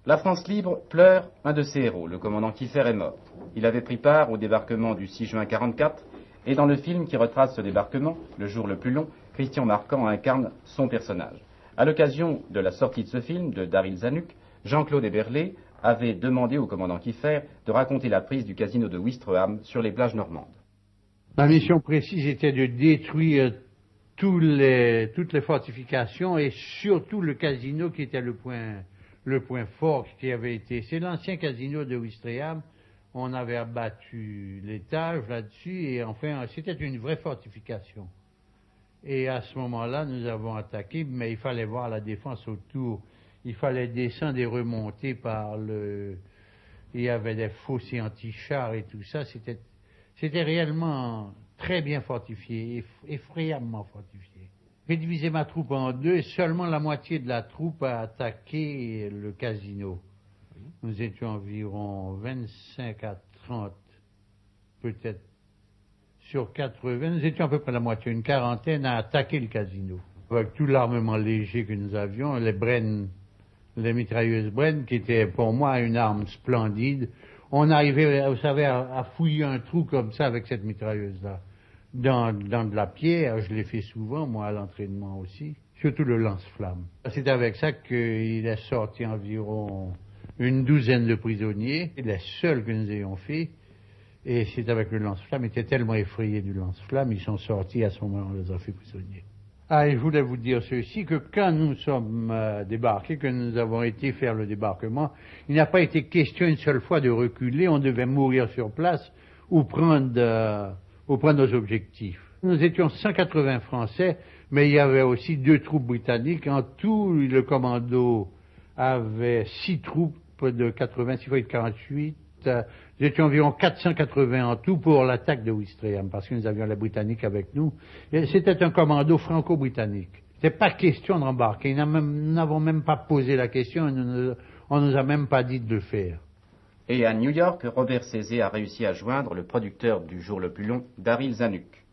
La France libre pleure un de ses héros, le commandant Kieffer est mort. Il avait pris part au débarquement du 6 juin 1944 et dans le film qui retrace ce débarquement, Le jour le plus long, Christian Marquand incarne son personnage. À l'occasion de la sortie de ce film de Daryl Zanuck, Jean-Claude Eberlé avait demandé au commandant Kieffer de raconter la prise du casino de Ouistreham sur les plages normandes. Ma mission précise était de détruire toutes les fortifications et surtout le casino qui était le point fort qui avait été. C'est l'ancien casino de Ouistreham. On avait abattu l'étage là-dessus et enfin c'était une vraie fortification. Et à ce moment-là, nous avons attaqué, mais il fallait voir la défense autour. Il fallait descendre et remonter par le... Il y avait des fossés anti-chars et tout ça. C'était réellement très bien fortifié, effrayamment fortifié. J'ai divisé ma troupe en deux et seulement la moitié de la troupe a attaqué le casino. Nous étions environ 25 à 30, peut-être sur 80. Nous étions à peu près la moitié, une quarantaine à attaquer le casino. Avec tout l'armement léger que nous avions, les mitrailleuses Bren, qui étaient pour moi une arme splendide. On arrivait, vous savez, à fouiller un trou comme ça avec cette mitrailleuse-là. Dans de la pierre, je l'ai fait souvent, moi, à l'entraînement aussi. Surtout le lance-flamme. C'est avec ça qu'il est sorti environ une douzaine de prisonniers. C'est les seuls que nous ayons fait. Et c'est avec le lance-flamme. Ils étaient tellement effrayés du lance-flamme, ils sont sortis à ce moment-là, on les a fait prisonniers. Ah, et je voulais vous dire ceci, que quand nous sommes débarqués, que nous avons été faire le débarquement, il n'a pas été question une seule fois de reculer, on devait mourir sur place ou prendre nos objectifs. Nous étions 180 Français, mais il y avait aussi 2 troupes britanniques. En tout, le commando avait 6 troupes de 80, 6 fois 48. Nous étions environ 480 en tout pour l'attaque de Ouistreham, parce que nous avions les Britanniques avec nous. C'était un commando franco-britannique. Il n'était pas question de rembarquer. Nous n'avons même pas posé la question, on ne nous a même pas dit de le faire. Et à New York, Robert Césé a réussi à joindre le producteur du jour le plus long, Daryl Zanuck.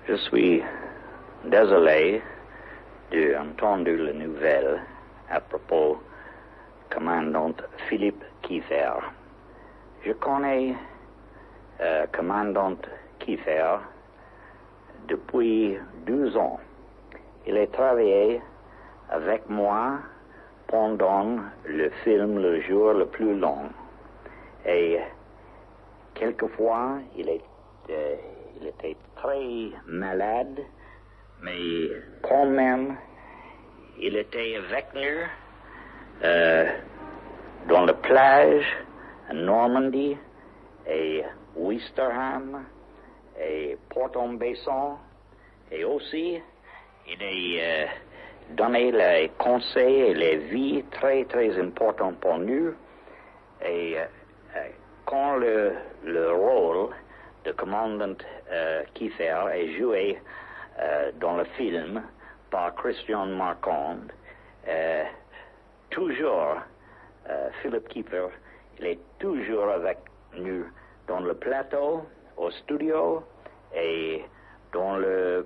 Je suis désolé d'entendre la nouvelle à propos commandant Philippe Kieffer. Je connais commandant Kieffer depuis 12 ans. Il a travaillé avec moi pendant le film Le jour le plus long. Et quelquefois, il était très malade, mais quand même, il était avec nous dans la plage en Normandie et Ouistreham et Port-en-Besson, et aussi il a donné les conseils et les vies très très importants pour nous. Et quand le rôle de commandant Kieffer est joué dans le film par Christian Marquand, toujours Philippe Kieffer, il est toujours avec nous dans le plateau, au studio et dans le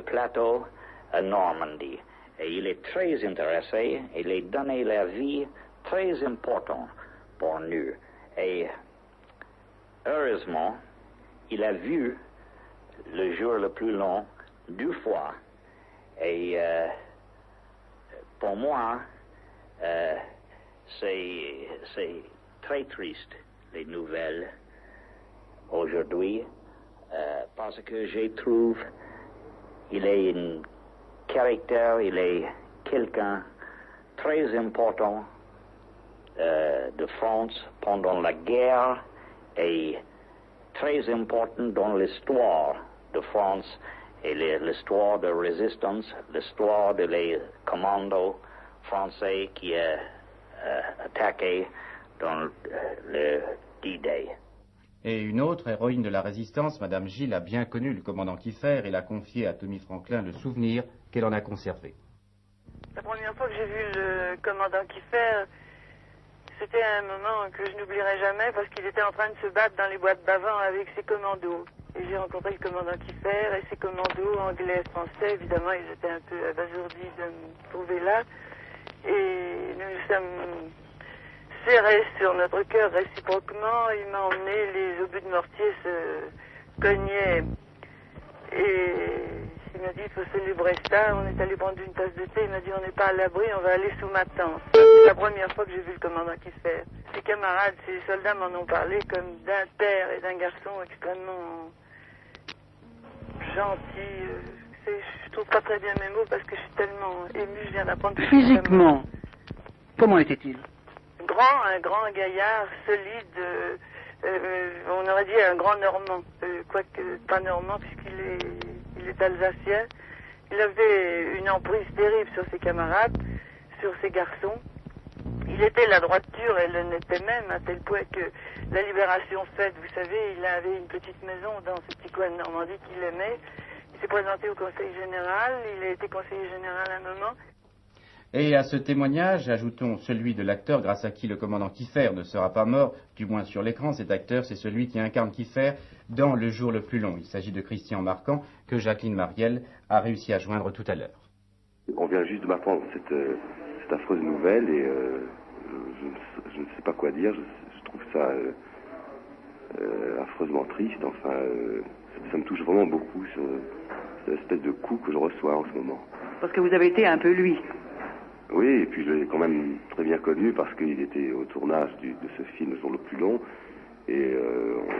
plateau à Normandie. Et il est très intéressé, il a donné la vie très importante pour nous. Et heureusement, il a vu le jour le plus long 2 fois. Et pour moi, c'est très triste, les nouvelles aujourd'hui, parce que je trouve il est un caractère, il est quelqu'un très important de France pendant la guerre et très important dans l'histoire de France et l'histoire de résistance, l'histoire des commandos français qui a attaqué dans le D-Day. Et une autre héroïne de la résistance, Madame Gilles, a bien connu le commandant Kieffer et l'a confié à Tommy Franklin le souvenir qu'elle en a conservé. La première fois que j'ai vu le commandant Kieffer, c'était un moment que je n'oublierai jamais parce qu'il était en train de se battre dans les bois de Bavent avec ses commandos. Et j'ai rencontré le commandant Kieffer et ses commandos anglais et français. Évidemment, ils étaient un peu abasourdis de me trouver là. Et nous sommes serrés sur notre cœur réciproquement. Il m'a emmené, les obus de mortier se cognaient. Et il m'a dit, il faut célébrer ça. On est allé prendre une tasse de thé. Il m'a dit, on n'est pas à l'abri, on va aller sous ma tente. C'est la première fois que j'ai vu le commandant Kiefer. Ses camarades, ses soldats m'en ont parlé comme d'un père et d'un garçon extrêmement gentil. Je trouve pas très bien mes mots parce que je suis tellement émue, je viens d'apprendre. Physiquement, comment était-il? Un grand gaillard, solide, on aurait dit un grand Normand, quoique pas Normand puisqu'il est alsacien. Il avait une emprise terrible sur ses camarades, sur ses garçons. Il était la droiture et l'honnêteté même, à tel point que la libération faite, vous savez, il avait une petite maison dans ce petit coin de Normandie qu'il aimait. Il s'est présenté au conseil général, il a été conseiller général à un moment. Et à ce témoignage, ajoutons celui de l'acteur grâce à qui le commandant Kiefer ne sera pas mort, du moins sur l'écran. Cet acteur, c'est celui qui incarne Kiefer dans Le jour le plus long. Il s'agit de Christian Marquand, que Jacqueline Mariel a réussi à joindre tout à l'heure. On vient juste de m'apprendre cette affreuse nouvelle et je ne sais pas quoi dire. Je trouve ça affreusement triste. Enfin, ça me touche vraiment beaucoup, cette espèce de coup que je reçois en ce moment. Parce que vous avez été un peu lui. Oui, et puis je l'ai quand même très bien connu parce qu'il était au tournage de ce film Le jour le plus long. Et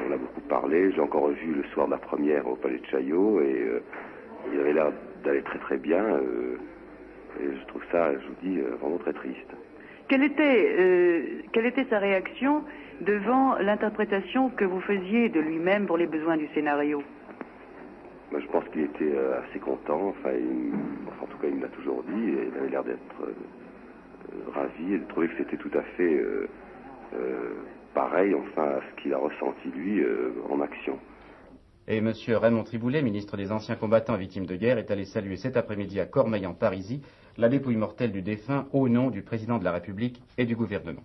on a beaucoup parlé. J'ai encore revu le soir de la première au Palais de Chaillot et il avait l'air d'aller très très bien. Et je trouve ça, je vous dis, vraiment très triste. Quelle était sa réaction devant l'interprétation que vous faisiez de lui-même pour les besoins du scénario? Je pense qu'il était assez content. Enfin, en tout cas, il me l'a toujours dit. Et il avait l'air d'être ravi et de trouver que c'était tout à fait pareil, enfin, à ce qu'il a ressenti lui en action. Et M. Raymond Triboulet, ministre des Anciens Combattants et Victimes de Guerre, est allé saluer cet après-midi à Cormeilles en Parisis la dépouille mortelle du défunt au nom du président de la République et du gouvernement.